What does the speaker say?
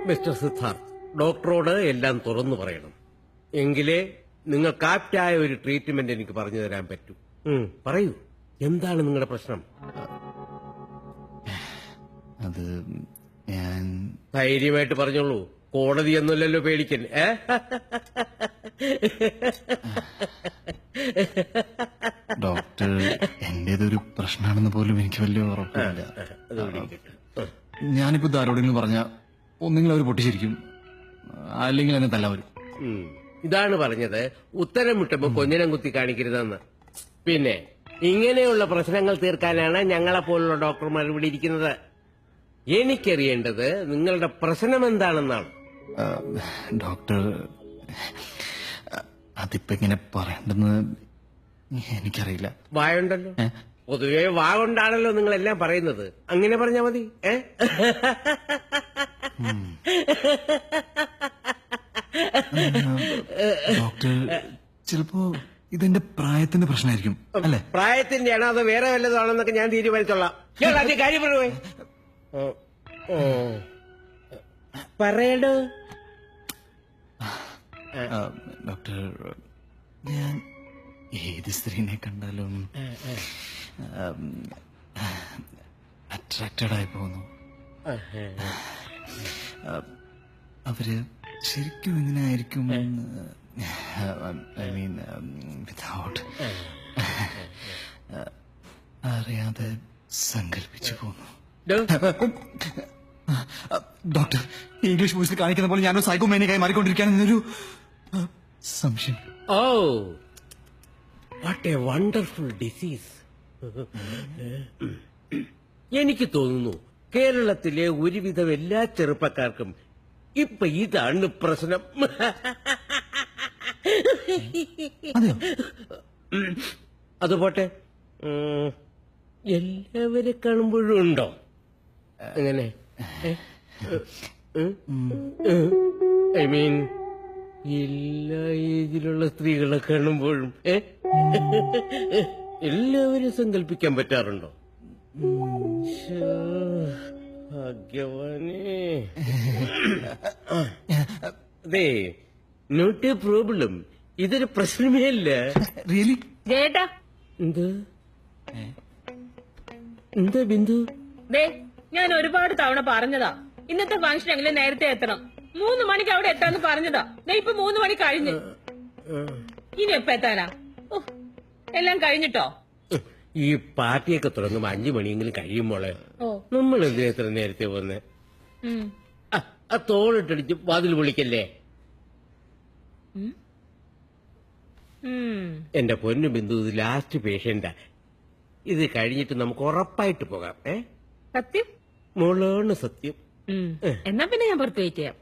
Mister Siddharth, ഡോക്ടറോട് എല്ലാം തുറന്നു പറയണം. എങ്കിലേ നിങ്ങൾക്ക് ആപ്റ്റായ ഒരു ട്രീറ്റ്മെന്റ് എനിക്ക് പറഞ്ഞു തരാൻ പറ്റൂ. പറയൂ, എന്താണ് നിങ്ങളുടെ പ്രശ്നം? അത് ഞാൻ ധൈര്യമായിട്ട് പറഞ്ഞോളൂ, കോടതിയൊന്നുമല്ലല്ലോ പേടിക്കൻ. ഡോക്ടർ എന്റേതൊരു പ്രശ്നമാണെന്ന് പോലും എനിക്ക് വലിയ ഉറപ്പില്ല. ഞാനിപ്പോ ആരോടെങ്കിലും പറഞ്ഞ ഒന്നെങ്കിലും അവർ പൊട്ടിച്ചിരിക്കും, അല്ലെങ്കിൽ എന്നെ തല്ല വരും. ഇതാണ് പറഞ്ഞത്, ഉത്തരം മുട്ടുമ്പോ കൊഞ്ഞനം കുത്തി കാണിക്കരുതെന്ന്. പിന്നെ ഇങ്ങനെയുള്ള പ്രശ്നങ്ങൾ തീർക്കാനാണ് ഞങ്ങളെപ്പോലുള്ള ഡോക്ടർമാർ ഇവിടെ ഇരിക്കുന്നത്. എനിക്കറിയേണ്ടത് നിങ്ങളുടെ പ്രശ്നം എന്താണെന്നാണ്. ഡോക്ടർ, അതിപ്പോ ഇങ്ങനെ പറയണ്ടെന്ന് എനിക്കറിയില്ല. വായുണ്ടല്ലോ, പൊതുവെ വാ കൊണ്ടാണല്ലോ നിങ്ങളെല്ലാം പറയുന്നത്. അങ്ങനെ പറഞ്ഞാ മതി. ഡോക്ടർ, ചിലപ്പോ ഇതെന്റെ പ്രായത്തിന്റെ പ്രശ്നമായിരിക്കും അല്ലേ? പ്രായത്തിന്റെ ആണോ അതോ വേറെ വല്ലതാണെന്നൊക്കെ ഞാൻ തീരുമാനിച്ചോളാം. കാര്യം പറയുവേ. പറയടോ. ഡോക്ടർ, ഞാൻ ഏത് സ്ത്രീനെ കണ്ടാലും അട്രാക്റ്റഡ് ആയി പോകുന്നു. അവര് ശരിക്കും എങ്ങനെ ആയിരിക്കും, ഐ മീൻ വിതൗട്ട് അറിയാതെ സങ്കല്പിച്ചു പോകുന്നു. ഡോക്ടർ, ഇംഗ്ലീഷ് മൂവീസിൽ കാണിക്കുന്ന പോലെ ഞാനൊരു സൈക്കോമാനിക്കായി മാറിക്കൊണ്ടിരിക്കുകയാണെന്നൊരു സംശയം. ഓ, വാട്ട് എ വണ്ടർഫുൾ ഡിസീസ്. എനിക്ക് തോന്നുന്നു കേരളത്തിലെ ഒരുവിധം എല്ലാ ചെറുപ്പക്കാർക്കും ഇപ്പൊ ഇതാണ് പ്രശ്നം. അതുപോട്ടെ, എല്ലാവരെ കാണുമ്പോഴും ഉണ്ടോ അങ്ങനെ? ഐ മീൻ എല്ലാ ഏജിലുള്ള സ്ത്രീകളെ കാണുമ്പോഴും എല്ലാവരും സങ്കല്പിക്കാൻ പറ്റാറുണ്ടോ? ഭാഗ്യവാനേ. അതെ, നോട്ട് എ പ്രോബ്ലം. ഇതൊരു പ്രശ്നമേ അല്ല. റിയലി? എന്താ ബിന്ദു? ഞാൻ ഒരുപാട് തവണ പറഞ്ഞതാ ഇന്നത്തെ ഫംഗ്ഷൻ എങ്കിലും നേരത്തെ എത്തണം. 3 മണിക്ക് അവിടെ എത്താന്ന് പറഞ്ഞതാ. ഇപ്പൊ 3 മണി കഴിഞ്ഞു. ഇനി എപ്പ എത്താനാ? എല്ലാം കഴിഞ്ഞിട്ടോ? ഈ പാർട്ടിയൊക്കെ തുടങ്ങുമ്പോ 5 മണിയെങ്കിലും കഴിയുമ്പോളെ നമ്മൾ എന്തിനാ എത്ര നേരത്തെ പോന്നെ? ആ തോളിട്ടടിച്ച് വാതിൽ വിളിക്കല്ലേ. എന്റെ പൊന്നു ബിന്ദു, ഇത് ലാസ്റ്റ് പേഷ്യന്റാ. ഇത് കഴിഞ്ഞിട്ട് നമുക്ക് ഉറപ്പായിട്ട് പോകാം. സത്യം? മോളാണ് സത്യം. എന്നാ പിന്നെ ഞാൻ പുറത്ത് വെയിറ്റ് ചെയ്യാം.